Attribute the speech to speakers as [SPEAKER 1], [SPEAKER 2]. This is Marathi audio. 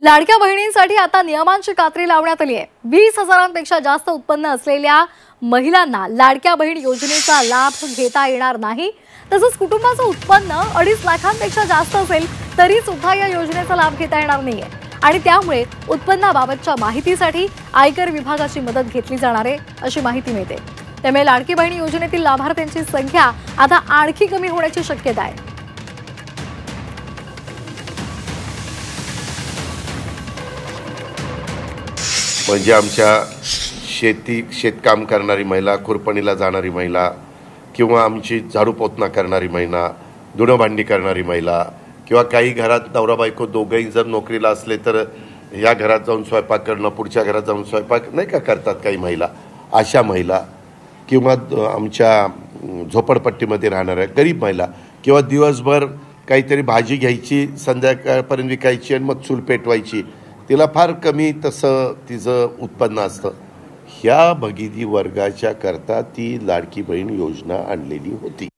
[SPEAKER 1] लाडक्या बहिणींसाठी आता नियमांची कात्री लावण्यात आली आहे। 20,000पेक्षा जास्त उत्पन्न असलेल्या महिलांना लाडक्या बहीण योजनेचा लाभ घेता येणार नाही। तसंच कुटुंबाचं उत्पन्न 2.5 लाखांपेक्षा जास्त असेल तरी सुद्धा या योजनेचा लाभ घेता येणार नाहीये आणि त्यामुळे उत्पन्नाबाबतच्या माहितीसाठी आयकर विभागाची मदत घेतली जाणार आहे अशी माहिती मिळते। त्यामुळे लाडकी बहीण योजनेतील लाभार्थ्यांची संख्या आता आणखी कमी होण्याची शक्यता आहे।
[SPEAKER 2] म्हणजे आमच्या शेतकाम करणारी महिला, खुरपणीला जाणारी महिला किंवा आमची झाडू पोतना करणारी महिला, धुणं भांडी करणारी महिला किंवा काही घरात नवरा बायको दोघंही जर नोकरीला असले तर या घरात जाऊन स्वयंपाक करणं, पुढच्या घरात जाऊन स्वयंपाक नाही का करतात काही महिला, अशा महिला किंवा आमच्या झोपडपट्टीमध्ये राहणाऱ्या गरीब महिला किंवा दिवसभर काहीतरी भाजी घ्यायची, संध्याकाळपर्यंत विकायची आणि मग चूल पेटवायची, तिला फार कमी तसं तिचं उत्पन्न असतं, ह्या भगिनी वर्गाच्या करता ती लाडकी बहीण योजना आणलेली होती।